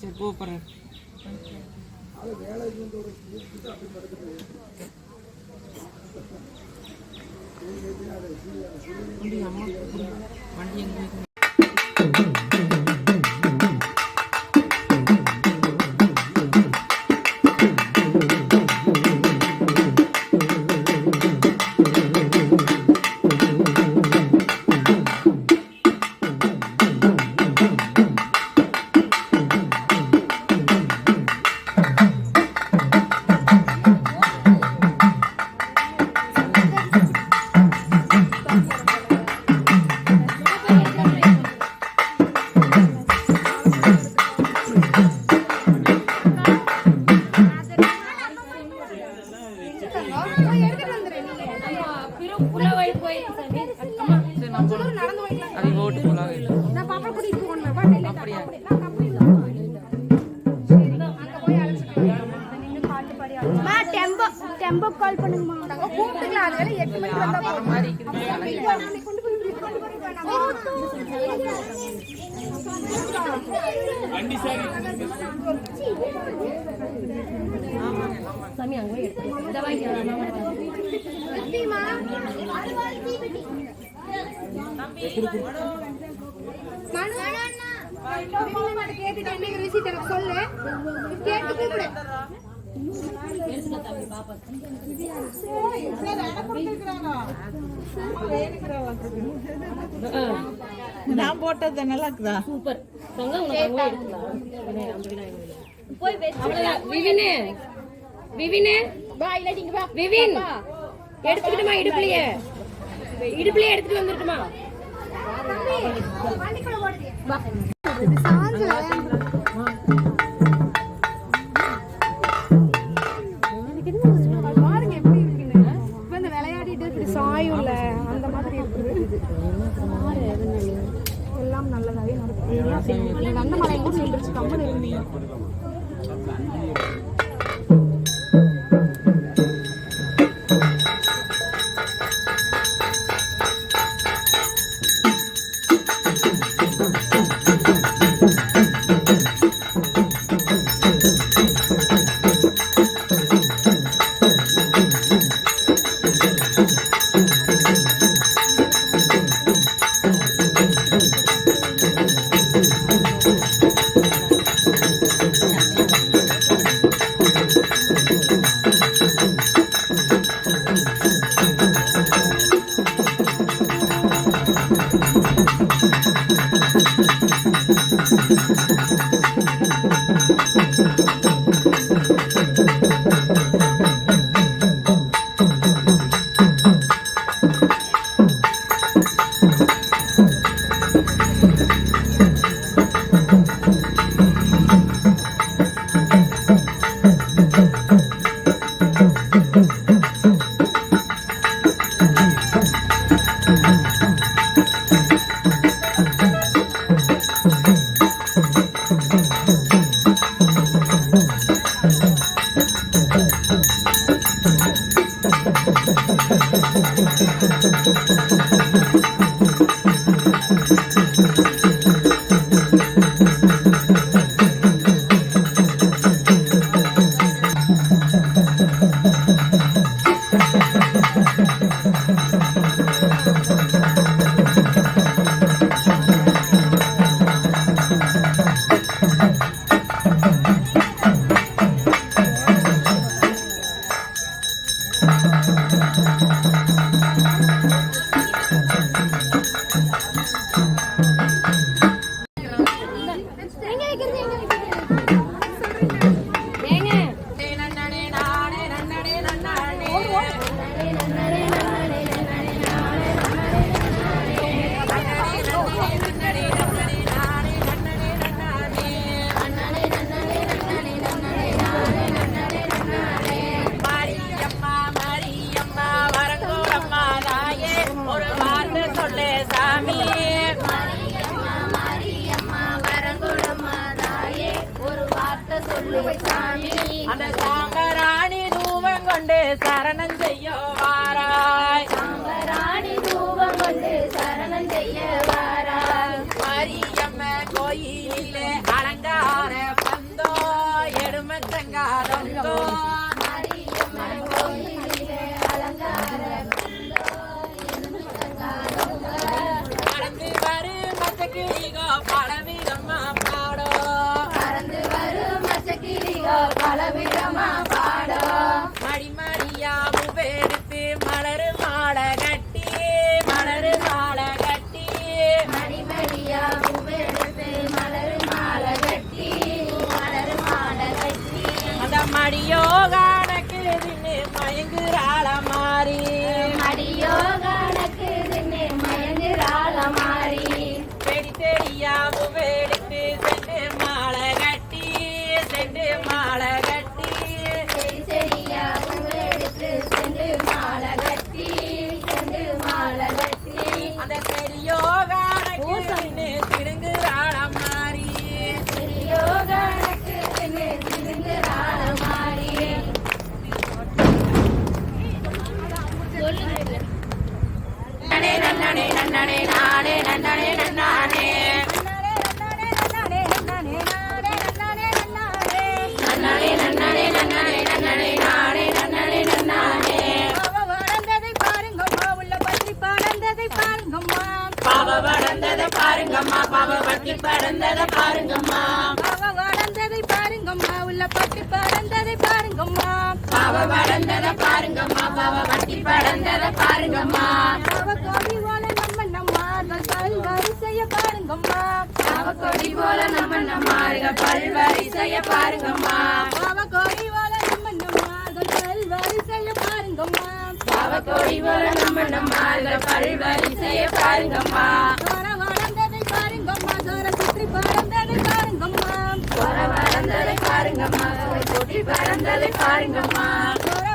சரி கூப்பிட்றேன். அம்மா வண்டி எங்கே டெம்போ கால் பண்ணுங்கம்மா. நாங்க கூப்பிட்டுக்கலாம். அதனால 8 மணிக்கு வந்தா மாதிரி வண்டி சாரி சாமி அங்க போய் எடுத்து இந்த வாங்கிக்கலாம். வெட்டிமா அறுவாள் தீபெட்டி தம்பி மனு அண்ணா கேட்டுட்டு என்ன ரிசீட் எனக்கு சொல்லு. கேட்டு கூப்பிடு. நான் போட்டது நல்லா இருக்குதா? சூப்பர். எடுத்துக்கிட்டுமா இடுப்புலயே எடுத்துட்டு வந்துட்டுமா. சாயும்ல அந்த மாதிரி இருக்குது. எல்லாம் நல்லதாவே நடக்கும். அந்த மலை கூட நின்றுச்சு. கம்மன் இருந்தீங்க. அந்த சாம்பராணி தூவம் கொண்டு சரணம் செய்ய வாராய். சாம்பராணி தூவம் கொண்டு சரணம் செய்ய வாராய். மாரியம்மன் கோயில் கோயிலிலே அலங்கார பந்தோ எடுமத்தங்காதோ நடந்து வரும் மச்சக்கிளிகோ பலவிதமா பாடோ பலவிதமா பாடோ மடிமடியா உபெடுத்து மலரு மாலை கட்டி மலரு மாலை கட்டி மணிமணியா பூவெடுத்து மலர் மாலை கட்டி மலர் மாலை கட்டி அந்த மடியோகானக்கு தின்னு மயங்குறாள மாறி மடியோ கணக்கு தின்னு மயங்குறாள மாறி செடி செடியா உபெடுத்து செண்டு மாலை கட்டி செண்டு மாலை கட்டி செடி செடியா பூவெடுத்து செண்டு மாலை கட்டி செண்டு மாலை கட்டி அந்த செடியோகானக்கு தின்னு திடுங்குறாள மாறி மடியோ கணக்கு தின்னு தின்னுறாள மாறி நன்னே நன்னே நன்னே நானே நன்னே நன்னானே நன்னே நன்னே நன்னே நன்னே நானே நன்னே நன்னானே பாவ வளர்ந்ததை பாருங்கம்மா பாவ வட்டி பறந்ததை பாருங்கம்மா பாவ வளர்ந்ததை பாருங்கம்மா பாவ வட்டி பறந்ததை பாருங்கம்மா பாவக்கொடி போல நம்ம நம்மார்கள் பல்வரிசைய பாருங்கம்மா பாவக்கொடி போல நம்ம நம்மார்கள் பல்வரிசைய பாருங்கம்மா வளர்ந்ததை பாருங்கம்மா சோர சுற்றி பறந்ததை பாருங்கம்மா வளர்ந்ததை பாருங்கம்மா சுற்றி பறந்ததை பாருங்கம்மா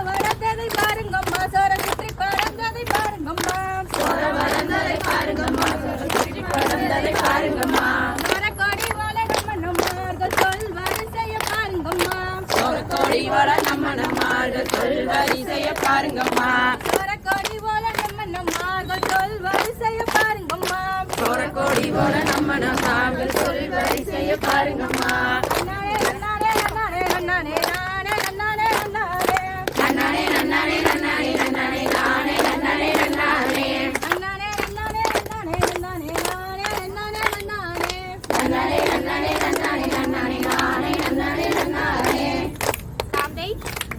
வளர்ந்ததை பாருங்கம்மா சோர சுற்றி பறந்ததை பாருங்கம்மா வளர்ந்ததை பாருங்கம்மா சுற்றி பறந்ததை பாருங்கம்மா கொடி போல நம்ம நம்மார்கள் பல்வரிசைய பாருங்கம்மா கோடி வர நம்ம நம்மார்கள் சொல்வரிசைய பாருங்கம்மா கொடி போல நம்ம நம்மார்கள் பல்வரிசைய பாருங்கம்மா கோடி வர நம்ம நம்மார்கள் சொல்வரிசைய பாருங்கம்மா நன்னானே நன்னானே நன்னானே நானே நன்னானே நன்னானே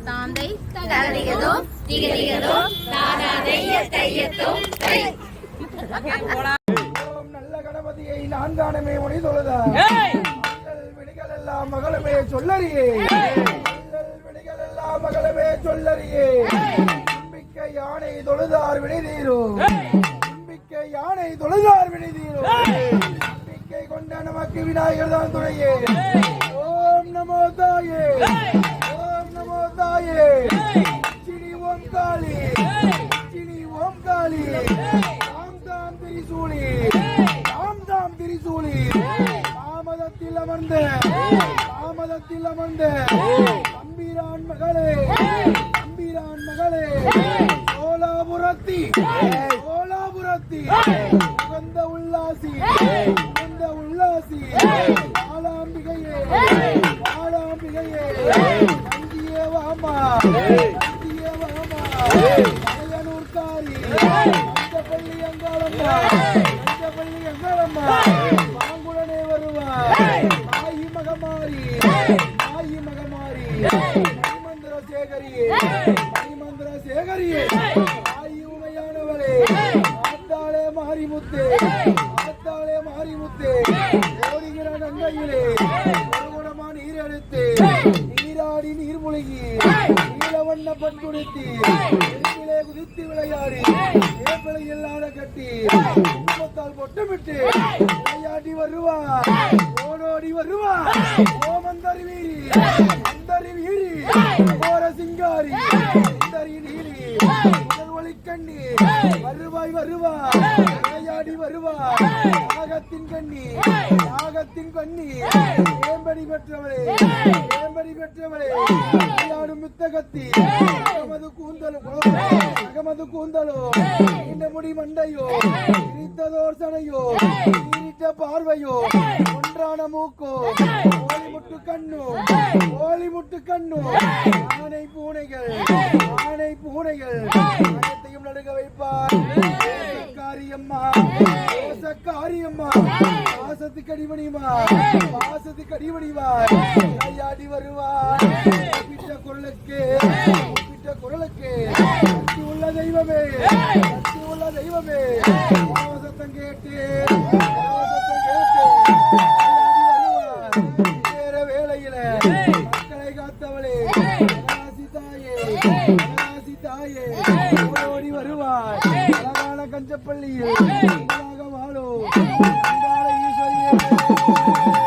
தாந்தை தகதிகதோ திகதிகதோ தாராதைய தையத்தோ தை நல்ல கணபதியை நான் காணமே மொழி தொழுதார் விழிகள் எல்லாம் மகளுமே சொல்லறியே விழிகள் எல்லாம் மகளுமே சொல்லறியே நம்பிக்கை யானை தொழுதார் விழிதீரோ நம்பிக்கை யானை தொழுதார் விழிதீரோ நம்பிக்கை கொண்ட நமக்கு விநாயகர் தான் துணையே ஓம் நமோ தாயே ஓம் நமோ தாயே சினி ஓம் காளி சினி ஓம் காளி தாம் தாம் திரிசூலி தாம் தாம் திரிசூலி தாமதத்தில் அமர்ந்த தம்பிரான் மகளே சோலாபுரத்தி உகந்த உள்ளாசி ஆலாம்பிகையே நந்தியே வாமா அயனூர்காரி நஞ்சப்பள்ளி அங்காளம்மா மாங்குடனே வருவார் மாயி மகமாரி மணிமந்திர சேகரியே ஆயி உமையானவளே ஆத்தாளே மாரிமுத்தே ஓடுகிற நங்கையிலே ஒருகுணமா நீர் எடுத்து நீராடி நீர்முழுகி நீலவண்ண பட்டுடுத்தி நெருப்பிலே குதித்து விளையாடி ஏப்பிளை இல்லாத கட்டி குடும்பத்தால் பொட்டமிட்டு விளையாடி வருவார் ஓடோடி வருவார் ஓமந்தரி வீரி கோர சிங்காரி சுந்தரி நீலி முதல் ஒளிக்கண்ணி வருவாய் விளையாடி வருவார் நாகத்தின் கண்ணி ஏம்படி பெற்றவளே விளையாடும் முத்தகத்தி அகமது கூந்தலோ இந்த முடி மண்டையோ இரித்ததோர் சனையோ நீட்ட பார்வையோ ஒன்றான மூக்கோ ஓலி முட்டு கண்ணோ ஆனை பூனைகள் அனைத்தையும் நடுங்க வைப்பார் காரியம்மா பாசத்துக்கு அடிபணிவார் கையாடி வருவார் பிட்ட குரலுக்கு சக்தி உள்ள தெய்வமே சத்தம் கேட்டு வேற வேளையில மக்களை காத்தவளே தாயே ஓடி வருவார் அழகான கஞ்சப்பள்ளியில் வாழோ ஈஸ்வரியே.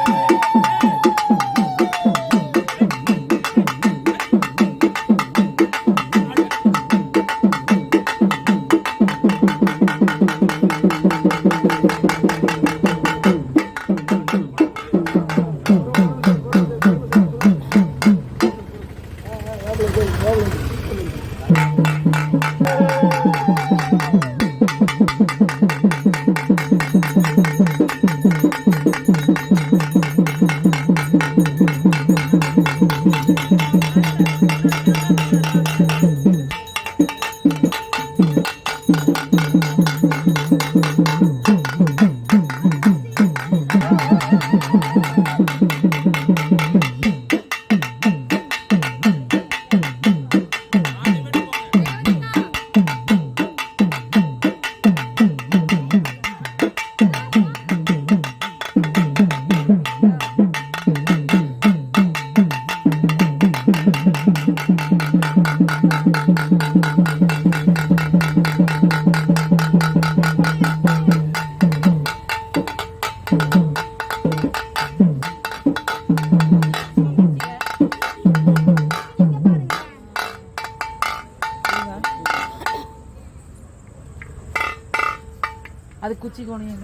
அது குச்சி கோணியம்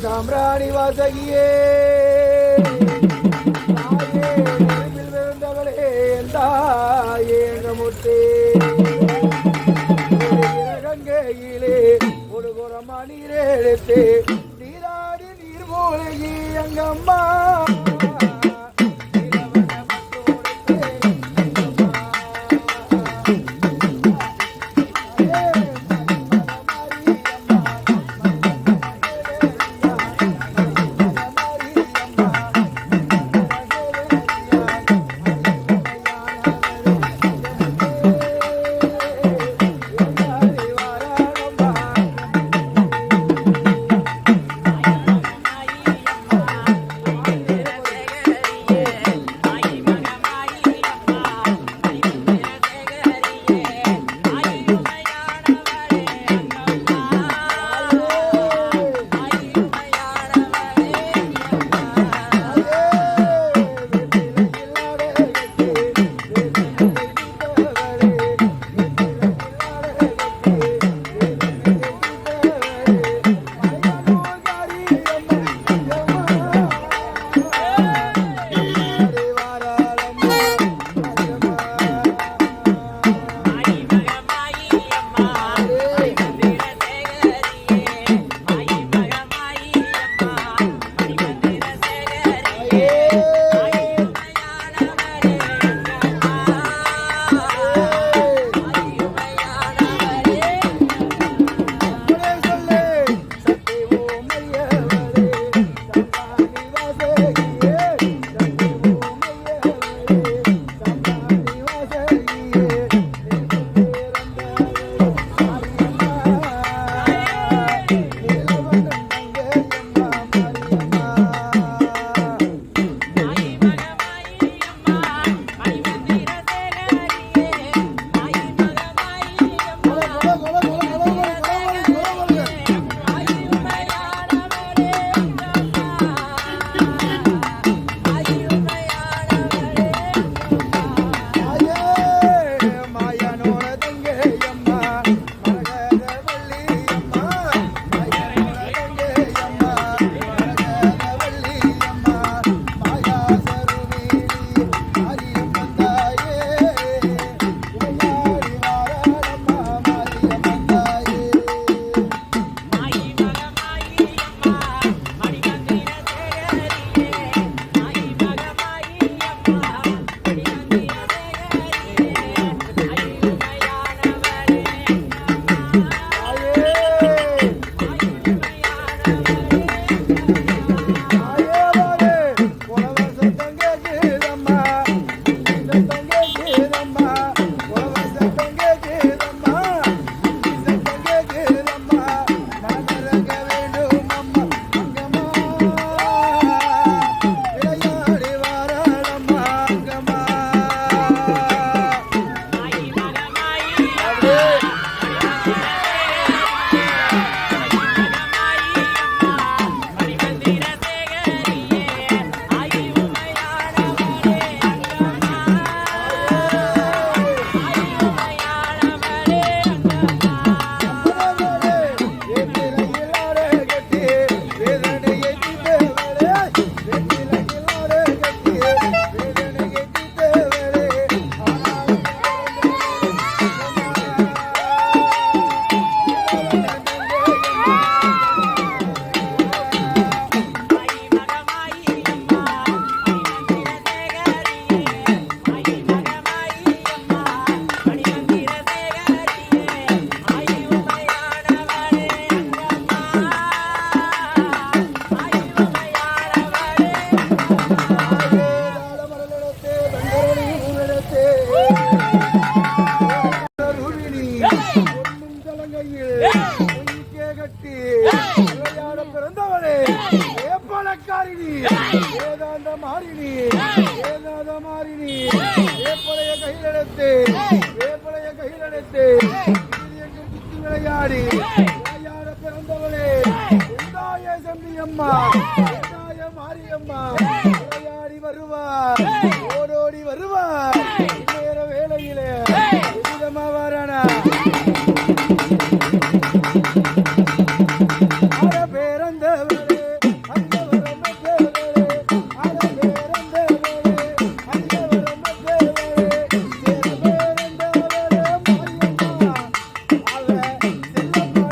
சாம்பிராணி வாசகியே விழுந்தவளே முத்தே கங்கையிலே ஒரு குரமா நீரே எடுத்து நீராடி நீர் மூழ்கி அங்கம்மா கையில் பொய்க்கே கட்டி விளையாட பிறந்தவளே ஏப்பலக்காரிணி ஏதாந்த மாறினி ஏதாத மாறினி வேப்பலைய கையிலெடுத்து எங்கும் சுத்தி விளையாடி விளையாட பிறந்தவளே உண்டாய செம்பியம்மா உண்டாய மாரியம்மா விளையாடி வருவா ஓடோடி வருவா நேர வேளையிலே விதமா வரணா அட பேரந்தவளே அந்த வரமத்தவளே அட பேரந்தவளே அந்த வரமத்தவளே சேர பேரந்தவளே மாரியம்மா அவ செல்லம்மாளே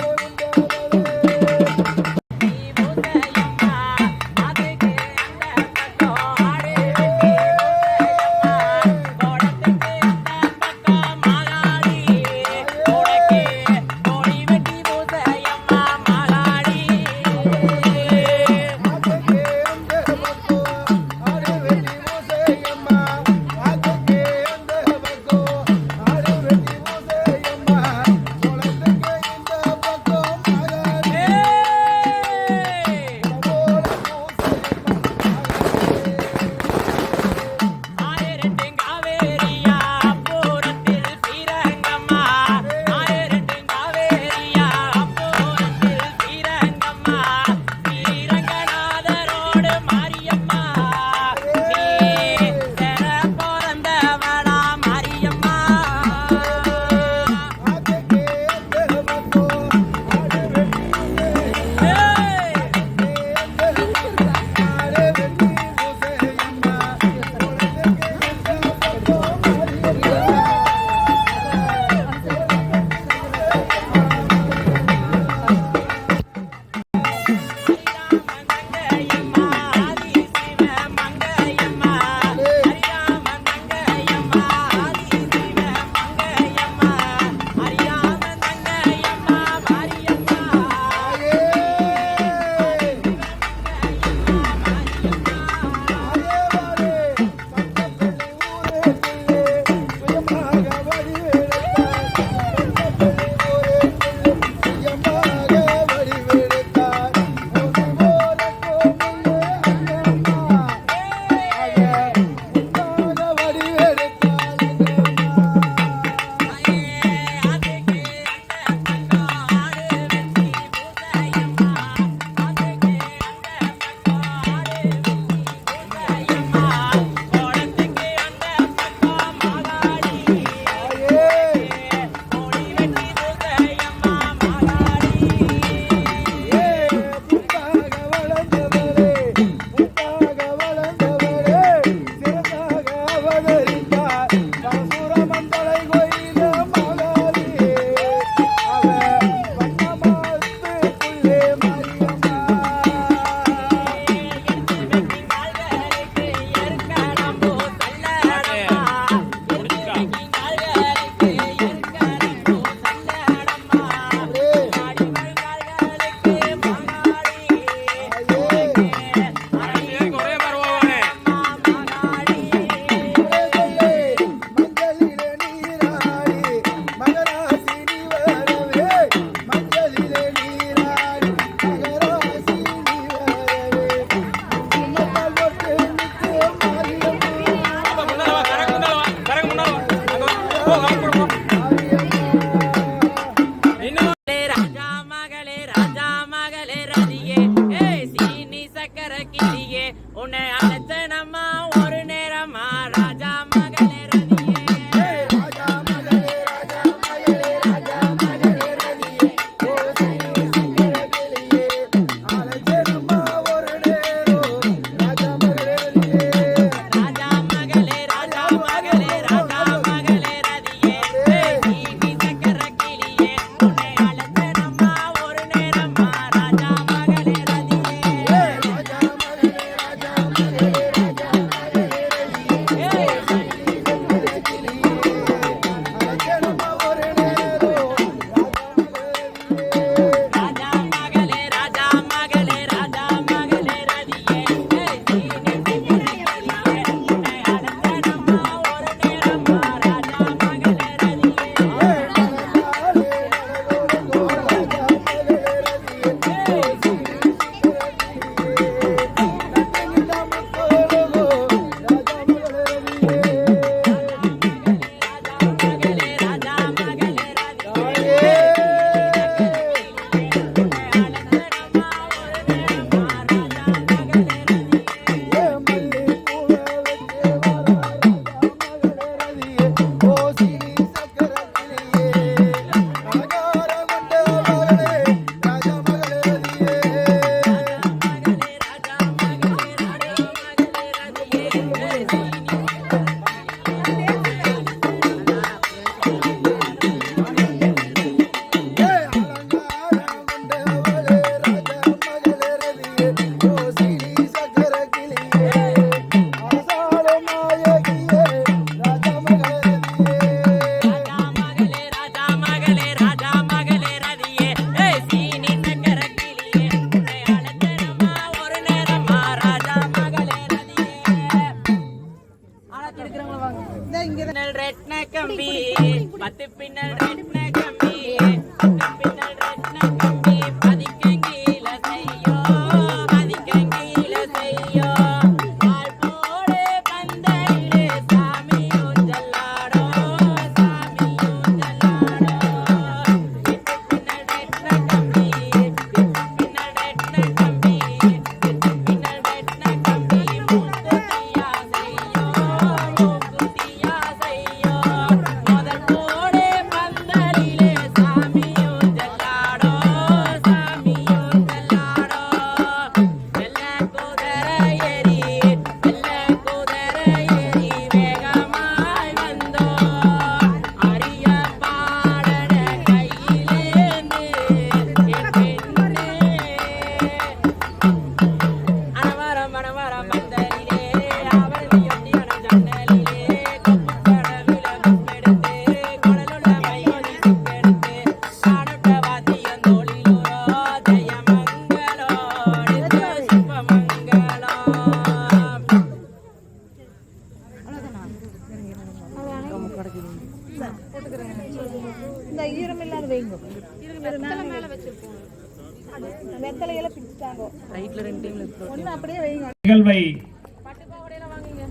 நிகழ்வை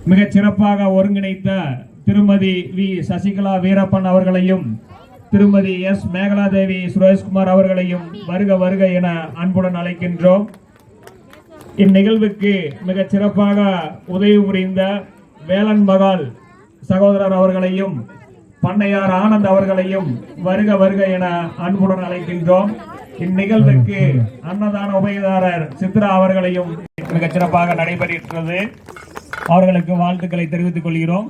மிகச் சிறப்பாக ஒருங்கிணைத்த திருமதி வி சசிகலா வீரப்பன் அவர்களையும் திருமதி எஸ் மேகலாதேவி சுரேஷ்குமார் அவர்களையும் வருக வருக என அன்புடன் அழைக்கின்றோம். இந்நிகழ்வுக்கு மிகச் சிறப்பாக உதவி புரிந்த வேலன் மகால் சகோதரர் அவர்களையும் பண்ணையார் ஆனந்த் அவர்களையும் வருக வருக என அன்புடன் அழைக்கின்றோம். இந்நிகழ்வுக்கு அன்னதான உபயதாரர் சித்ரா அவர்களையும் மிகச் சிறப்பாக நடைபெற்றது. அவர்களுக்கு வாழ்த்துக்களை தெரிவித்துக் கொள்கிறோம்.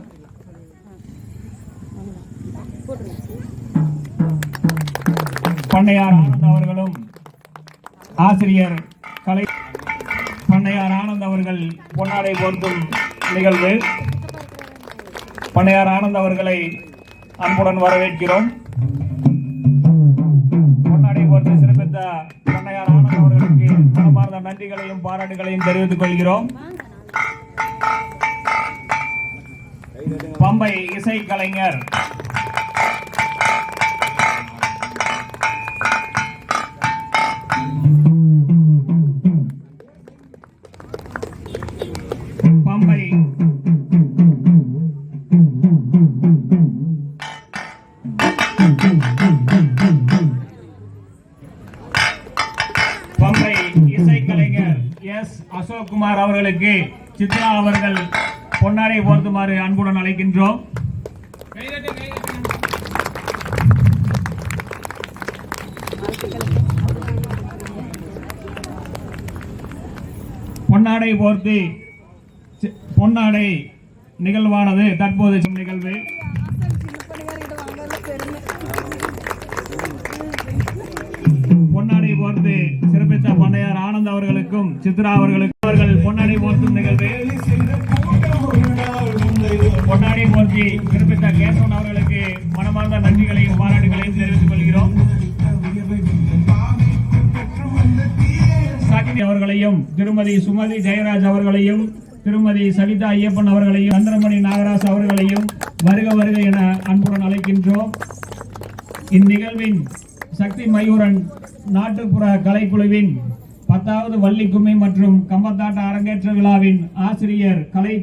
பண்ணையார் ஆனந்த் அவர்களும் ஆசிரியர் கலை பண்ணையார் ஆனந்த் அவர்கள் பொன்னாடை போர்த்தும் நிகழ்வு. பண்ணையார் ஆனந்த் அவர்களை அன்புடன் வரவேற்கிறோம். பொன்னாடை போர்த்து சிறப்பித்த பண்ணையார் ஆனந்த் அவர்களுக்கு மனமார்ந்த நன்றிகளையும் பாராட்டுகளையும் தெரிவித்துக் கொள்கிறோம். பம்பை இசை கலைஞர் பம்பை பம்பை இசைக்கலைஞர் எஸ் அசோக்குமார் அவர்களுக்கு சித்ரா அவர்கள் பொன்னாடை போர்த்துமாறு அன்புடன் அழைக்கின்றோம். பொன்னாடை போர்த்து பொன்னாடை நிகழ்வானது தற்போது நிகழ்வு. பொன்னாடை போர்த்து சிறப்பித்த பண்ணையார் ஆனந்த் அவர்களுக்கும் சித்ரா அவர்களுக்கும் அவர்கள் பொன்னாடை போர்த்தும் நிகழ்வு. பொன்னாடை போர்த்தி சிறப்பித்த கேசவன் அவர்களுக்கு மனமார்ந்த நன்றிகளையும் பாராட்டுகளையும் தெரிவித்துக் கொள்கிறோம். சாகினி அவர்களையும் திருமதி சுமதி ஜெயராஜ் அவர்களையும் திருமதி சவிதா ஐயப்பன் அவர்களையும் சந்திரமணி நாகராஜ் அவர்களையும் வருக வருக என அன்புடன் அழைக்கின்றோம். இந்நிகழ்வின் சக்தி மயூரன் நாட்டுப்புற கலைக்குழுவின் 10வது வள்ளிக்கும்மி மற்றும் கம்பத்தாட்ட அரங்கேற்ற விழாவின் ஆசிரியர் கலை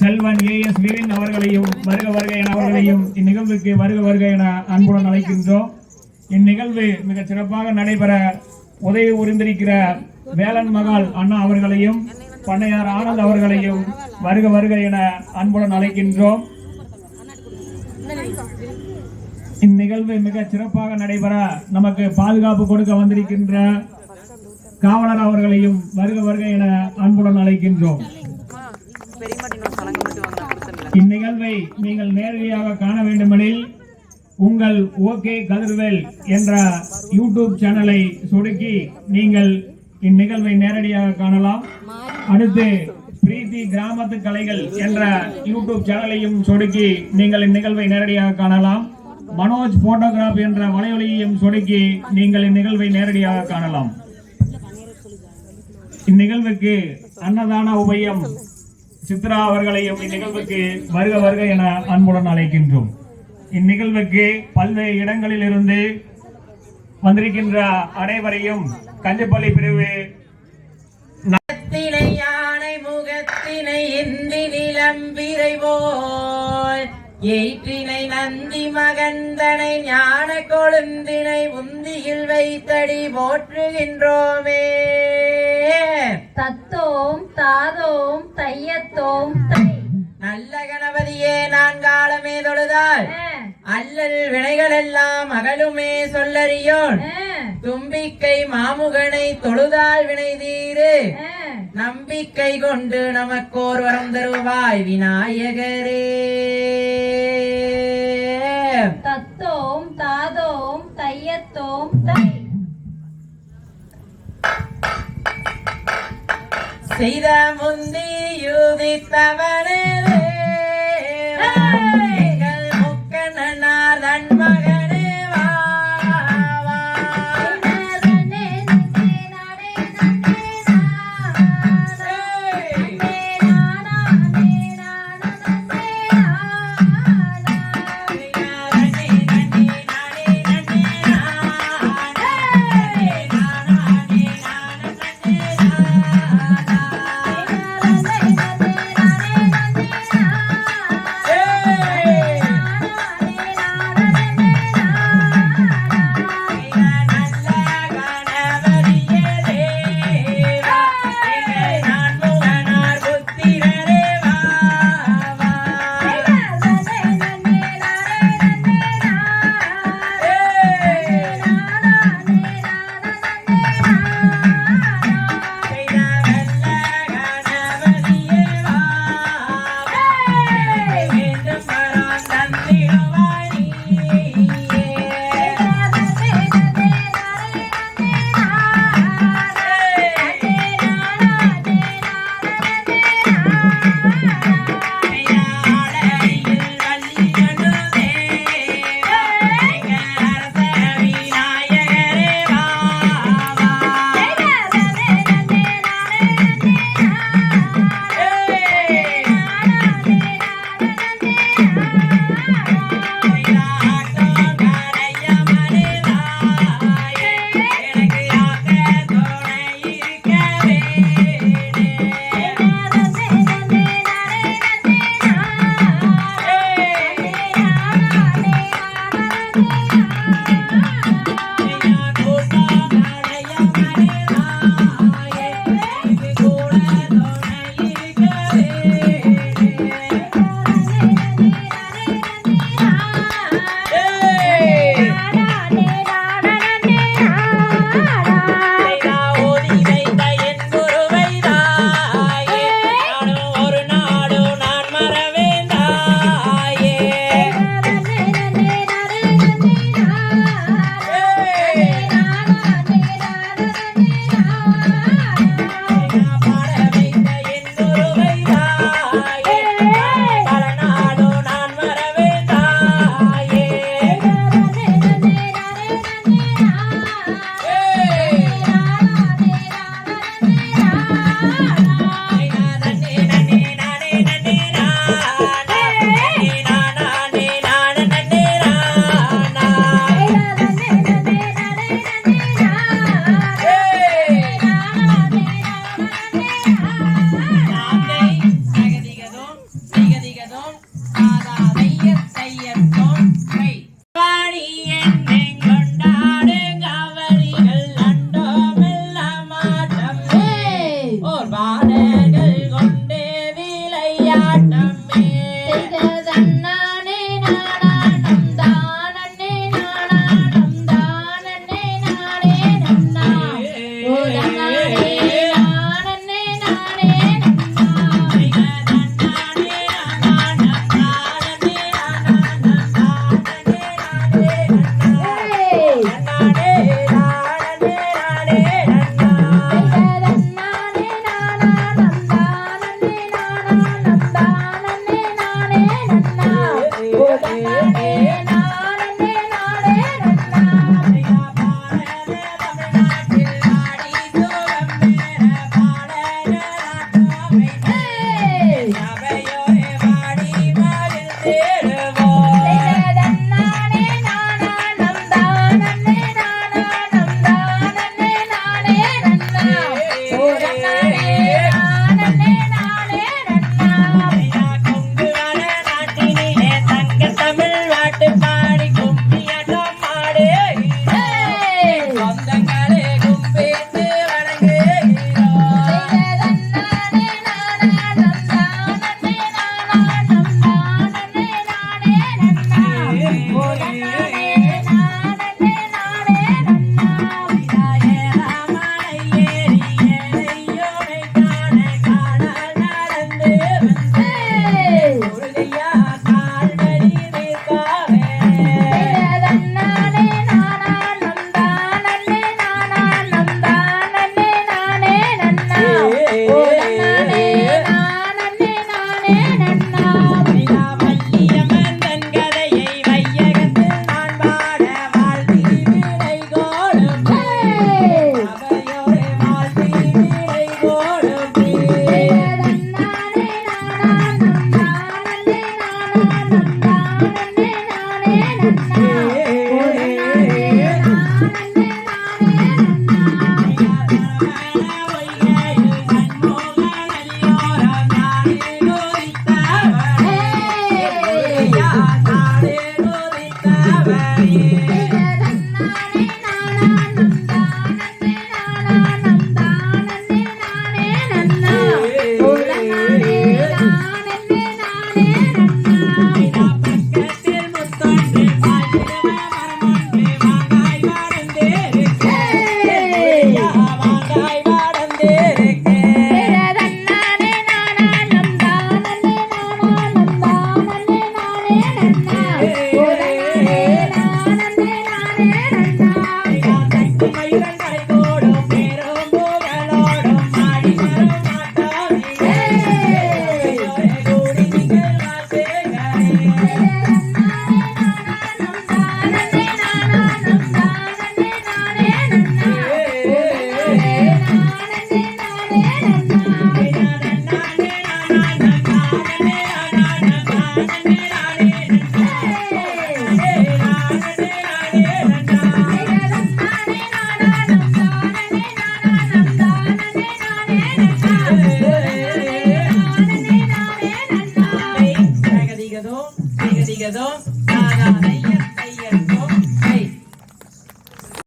செல்வன் ஏஎஸ் வீரன் அவர்களையும் வருக வருக என அவர்களையும் இந்நிகழ்வுக்கு வருக வருக என அன்புடன் அழைக்கின்றோம். இந்நிகழ்வு மிக சிறப்பாக நடைபெற உதவி புரிந்திருக்கிற வேலன் மகால் அண்ணா அவர்களையும் பண்ணையார் ஆனந்த் அவர்களையும் வருக வருக என அன்புடன் அழைக்கின்றோம். இந்நிகழ்வு மிக சிறப்பாக நடைபெற நமக்கு பாதுகாப்பு கொடுக்க வந்திருக்கின்ற காவலர் அவர்களையும் வருக வருக என அன்புடன் அழைக்கின்றோம். இந்நிகழ்வை நீங்கள் நேரடியாக காண வேண்டுமெனில் உங்கள் ஓகே கதிர்வேல் என்ற யூடியூப் சேனலை சொடுக்கி நீங்கள் இந்நிகழ்வை நேரடியாக காணலாம். அடுத்து பிரீத்தி கிராமத்து கலைகள் என்ற யூடியூப் சேனலையும் சொடுக்கி நீங்கள் இந்நிகழ்வை நேரடியாக காணலாம். மனோஜ் போட்டோகிராஃப் என்ற வலையொலியையும் சொடுக்கி நீங்கள் இந்நிகழ்வை நேரடியாக காணலாம். இந்நிகழ்வுக்கு அன்னதான உபயம் சித்ரா அவர்களையும் இந்நிகழ்வுக்கு வருக வருக என அன்புடன் அழைக்கின்றோம். இந்நிகழ்வுக்கு பல்வேறு இடங்களில் இருந்து வந்திருக்கின்ற அனைவரையும் கஞ்சப்பள்ளி பிரிவு யானை முகத்தினை இந்தி நிலம்பிரை போல் ஏற்றினை நந்தி மகந்தனை ஞான கொழுந்தினை உந்தியில் வைத்தடி போற்றுகின்றோமே. தத்தோம் தாதோம் தையத்தோம் நல்ல கணபதியே நான் காலமே தொழுதால் அல்லல் வினைகள் எல்லாம் அகலுமே சொல்லறியோன் தும்பிக்கை மாமுகனை தொழுதால் வினை தீரு நம்பிக்கை கொண்டு நமக்கோர் வரம் தருவாய் விநாயகரே. தத்தோம் தாதோம் தையத்தோம் செய்த முந்தி யூதித்தவனே முக்கண்ணனார் தன் மகனே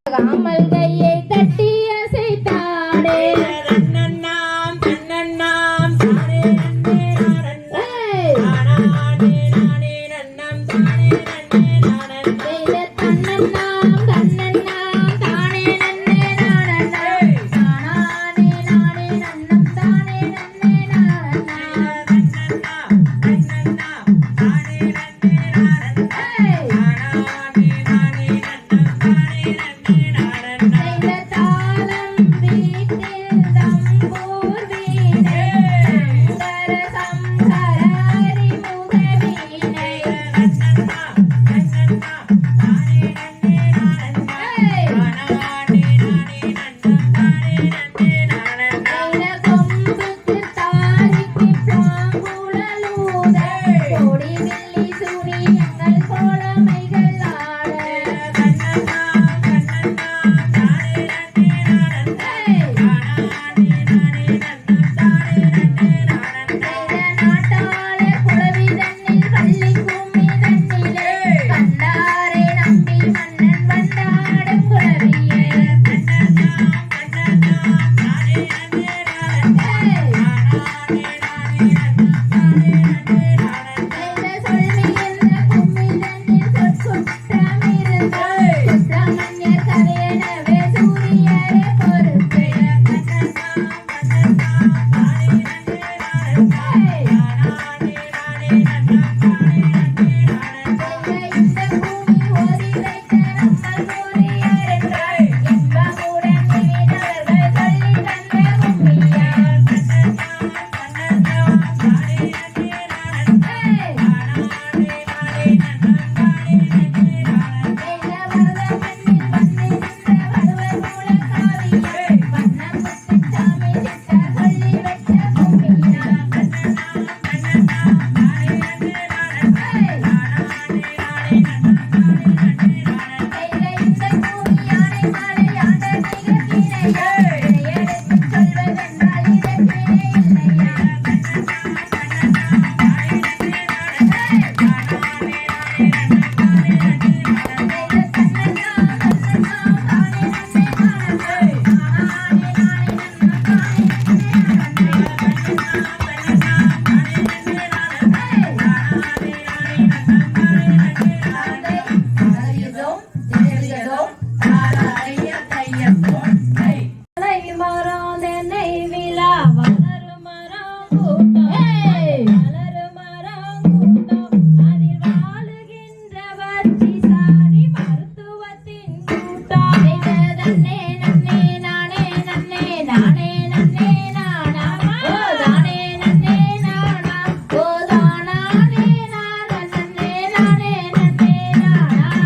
காமல் கையை தட்டி அசைத்தாடே மரம் தென்னை விழா வளரும் மரம் கூட்டம் வளரும் மரம் கூட்டம் அதில் வாழுகின்ற வச்சி சாரி மருத்துவத்தின் கூட்டம் தன்னே நன்னே நானே நன்னே நானே நன்னே நானா ஓ தானே நன்னே நானா ஓ தானே நானா நன்னே நானே நன்னே நானா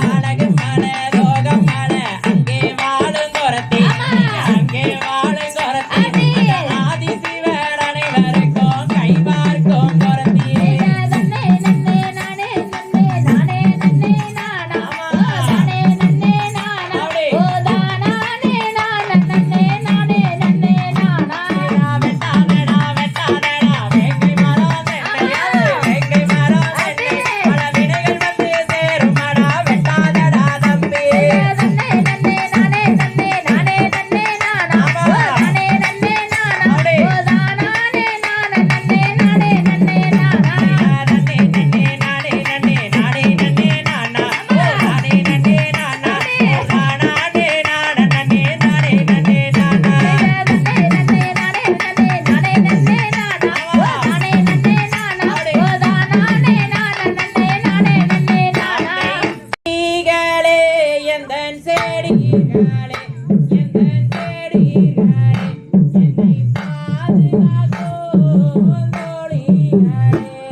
அழகு மன ரோகம் மன சேடிகளே எந்தன் சேடிகளே என்னை பாதுகாக்கும் தோழிகளே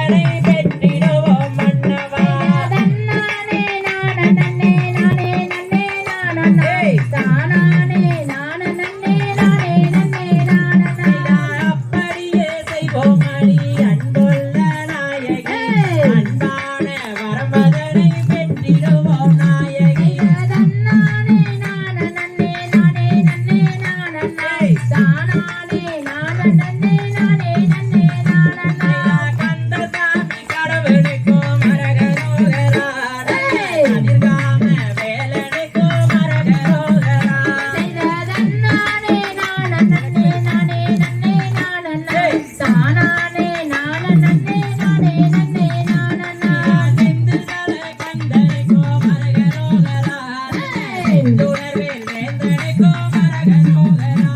வரமதனை பெற்றிடுவோம் மன்னவா தன்னானே நானே நானே நானே நானே தானானே நானே நானே நானே நானே அப்படியே செய்வோம் அடி அன்புள்ள நாயகி அன்பான வரமதனை பெற்றிடுவோம் நாயகி தன்னானே நானே நானே நானே நானே தானானே நானே நானே நானே கந்தசாமி கடவுளுக்கும் மரகரோகரான அதிர்காம வேலனுக்கும் மரகரோகரா தன்னானே நானே நானே நானே தானானே நானே நானே நானே செந்துதல கந்தனுக்கும் மரகரோகரா செந்துணர்வேல் வேந்தனுக்கும் மரகரோகரா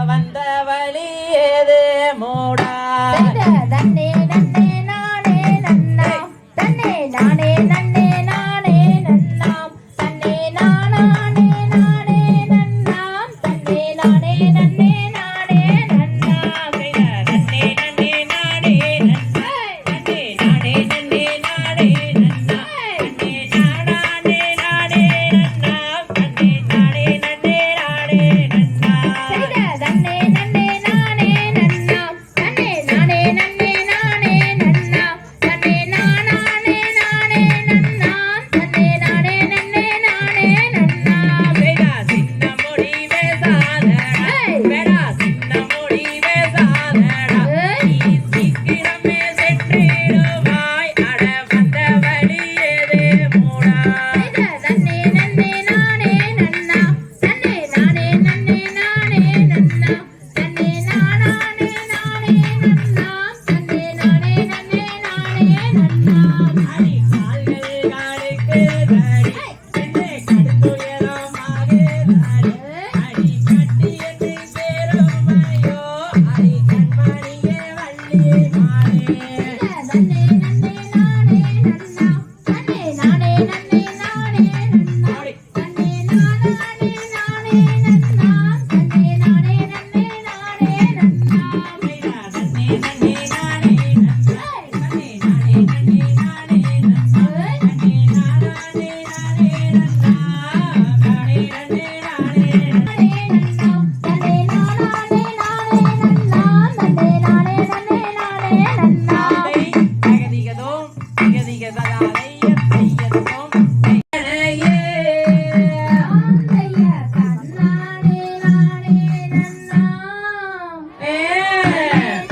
வந்த வழி ஏது மூடா தன்னே நன்னே நானே நன்னாம் தன்னே நானே நன்னே நானே நன்னாம் தன்னே நானே நானே நன்னாம் தன்னே நானே நன்னே நானே நன்னாம் தன்னே நன்னே நானே நன்னாம் தன்னே நானே நன்னே நானே நன்னாம் தன்னே நானே நானே நன்னாம் தன்னே நானே நன்னே நானே நன்னாம் தன்னே நன்னே நானே நன்னாம் தன்னே நானே நன்னே நானே நன்னாம் தன்னே நானே நானே நன்னாம் தன்னே நானே நன்னே நானே நன்னாம் வேடா சின்ன மொழி வேசாதடா வேடா சின்ன மொழி வேசாதடா நீ சீக்கிரமே சென்றிடுவாய் அட வந்த வழி ஏது மூடா தன்னே நன்னே நானே நன்னாம் தன்னே நானே நன்னே நானே நன்னாம் தன்னே நானே நானே நன்னாம் தன்னே நானே நன்னே நானே நன்னாம் அடி கால்கள் காலுக்கு தடி என்னை கடுத்துயரமாக தடி அடி கட்டியது பெருமையோ அடி கண்மணியே வள்ளி மானே தன்னே நன்னே நானே நன்னாம் தன்னே நானே நன்னே நானே நன்னாம் தன்னே நானே நானே நன்னாம் தன்னே நானே நன்னே நானே நன்னாம் தன்னே நன்னே நானே நன்னாம் தன்னே நானே நன்னே நானே நன்னாம் தன்னே நானே நானே நன்னாம் தன்னே நன்னே நானே நன்னாம் தன்னே நானே நானே நன்னாம் தன்னே நானே நன்னே நானே நன்னாம் தகதிகதோம் திகதிகததாலை யத்தையதோம் ஐயே ஆந்தைய கண்ணானே நானே நன்னாம் ஏ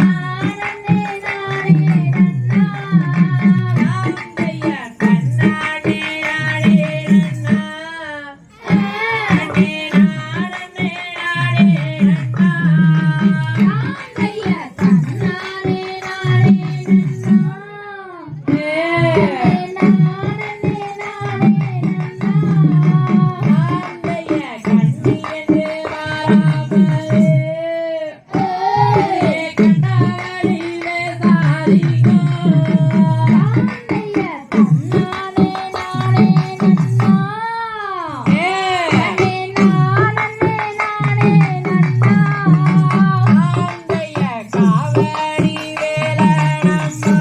நானே நானே நன்னாம் ஆந்தைய கண்ணானே நானே நன்னாம் ஆந்தைய கண்ணானே நானே நன்னாம் ஆந்தைய கண்ணானே நானே நன்னாம் ஏ நானே நானே நன்னாம் ஆந்தைய கண்ணியது வாராமலே கண்டாடி வேசாதிகோ ஆந்தைய கண்ணானே நானே நன்னாம் ஏ நானே நானே நன்னாம் ஆந்தைய காவடி வேலனம்மா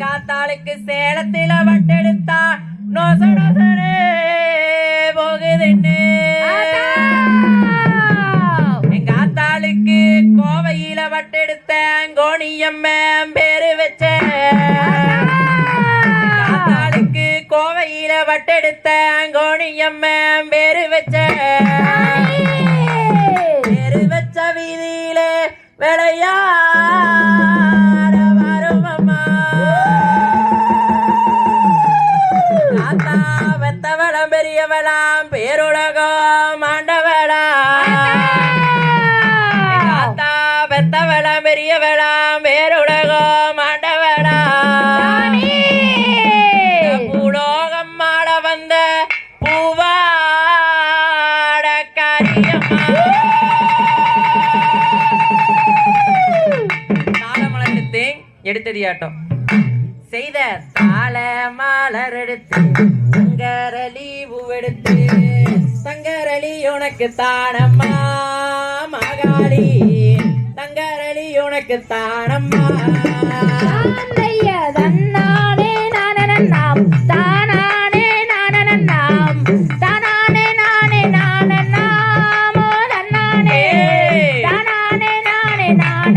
காத்தாளுக்கு சேலத்தில வட்டெடுத்தா நோச நோசனே போகுதுன்னு எங்க ஆத்தாளுக்கு கோவையில வட்டெடுத்த கோணியம்ம பேரு வச்ச வட்டெடுத்த கோணியம்மன் பேரு வச்ச வீதியிலே விளையாட வருமம்மா தாத்தா வெத்தவளம் பெரியவளாம் பேருலகம் ஆண்டவளாம் தாத்தா வெத்தவளம் பெரியவளாம் பேருலகம் ஆண்டவளாம் பூலோகம் ஆட வந்த பூவாட காரியம்மா எடுத்ததியாட்டம் செய்த தாள மாலர் எடுத்து தங்கரளி பூவெடுத்து தங்கரளி உனக்கு தானம்மா மகாளி தங்கரளி உனக்கு தானம்மா தன்னானே நானே தானானே நானே தானானே நானே நானோ தன்னானே தானானே நானே நானே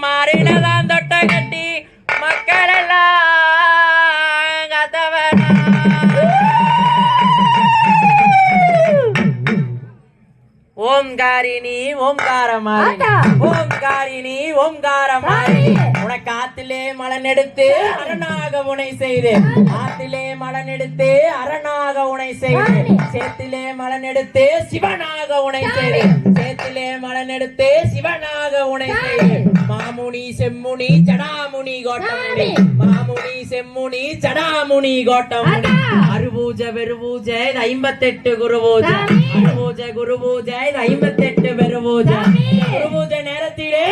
மாறிலதான் தொட்ட கட்டி மக்கள் எல்லாம் கதவனா ஓம்காரிணி ஓம்காரமாரி ஓம்காரிணி ஓம்காரமாரி உனக்கு ஆத்திலே மலன் எடுத்து அரணாக உனை செய்து ஆத்திலே மலன் எடுத்து அரணாக உனை செய்து சேத்திலே மலன் எடுத்து சிவனாக உனை செய்து சேத்திலே மலன் எடுத்து சிவனாக உனை செய்து மாமுனி செம்முனி ஜடாமுனி கோட்டமுனி மாமுனி செம்முனி ஜடாமுனி கோட்டமுனி அருபூஜ வெறுபூஜ 58 குருபூஜ அருபூஜ குருபூஜ 58 பெருபூஜ குருபூஜ நேரத்திலே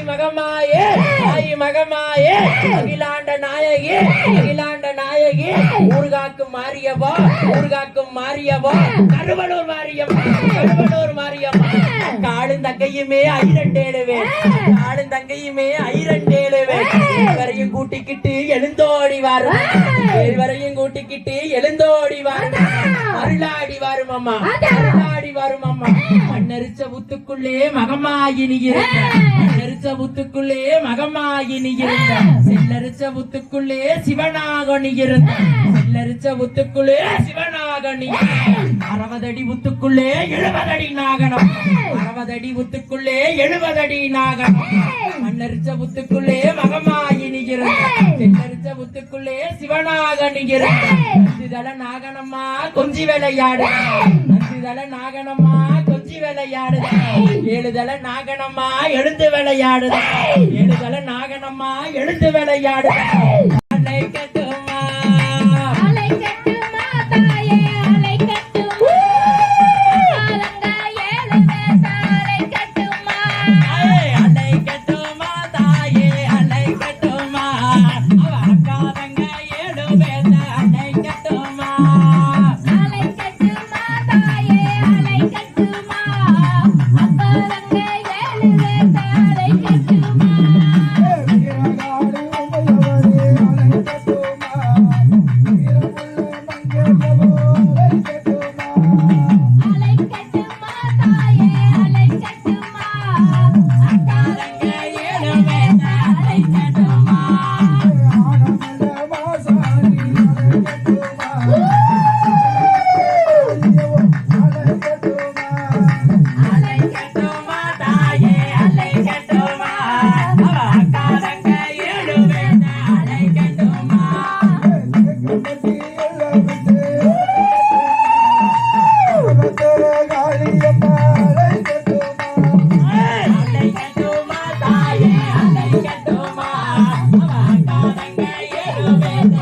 மகமாயே தாய் மகமாயே அகிலாண்ட நாயகி அகிலாண்ட நாயகி ஊர்காக்கும் மாரியவா ஊர்காக்கும் மாரியவா கருவலூர் மாரியம்மா கருவலூர் மாரியம்மா காடும் தங்கையுமே ஐரண்டேழுவே காடும் தங்கையுமே ஐரண்டேழுவே வரையும் கூட்டிக்கிட்டு எழுந்தோடி வரும் வரையும் கூட்டிக்கிட்டு எழுந்தோடி வரும் அருளாடி வரும் அம்மா அருளாடி வரும் அம்மா மண்ணரிச்ச புத்துக்குள்ளே மகமாயினி இருந்த மண்ணரிச்ச புத்துக்குள்ளே மகமாயினி இருந்த செல்லரிச்ச புத்துக்குள்ளே சிவனாகணி இருந்த செல்லரிச்ச புத்துக்குள்ளே சிவனாகணி 60 அடி புத்துக்குள்ளே 70 அடி நாகனம் 60 அடி புத்துக்குள்ளே 70 அடி நாகனம் மண்ணரிச்ச புத்துக்குள்ளே மகமாயினி இருந்த செல்லரிச்ச புத்துக்குள்ளே சிவனாகணி இருந்த அஞ்சுதல நாகனம்மா கொஞ்சி விளையாடு அஞ்சுதல நாகனம்மா கொஞ்சி விளையாடு 7 தல நாகனம்மா எழுந்து விளையாடு 7 தல நாகனம்மா எழுந்து விளையாடு அலை கட்டுமா அலை கட்டுமா தாயே அலை கட்டுமா அலங்க ஏழு வேதாலை கட்டுமா அலை கட்டுமா தாயே அலை கட்டுமா அவ அக்காதங்க 7 வேத அலை கட்டுமா அலை கட்டுமா தாயே அலை கட்டுமா அலங்க ஏழு வேதாலை கட்டுமா வீரகாடு உமையவரே அலை கட்டுமா வீரமுள்ள மங்கையவோ அலை கட்டுமா அலை கட்டுமா தாயே அலை கட்டுமா அக்காதங்க 7 வேத அலை கட்டுமா ஆனமல வாசாரி அலை கட்டுமா அலை கட்டுமா அலை கட்டுமா தாயே அலை கட்டுமா அவ அக்காதங்க 7 வேத அலை கட்டுமா கட்டி எல்லவிட்டு காளியம்மா அலை கட்டுமா அலை கட்டுமா தாயே அலை கட்டுமா அவ அக்காதங்க 7 வேத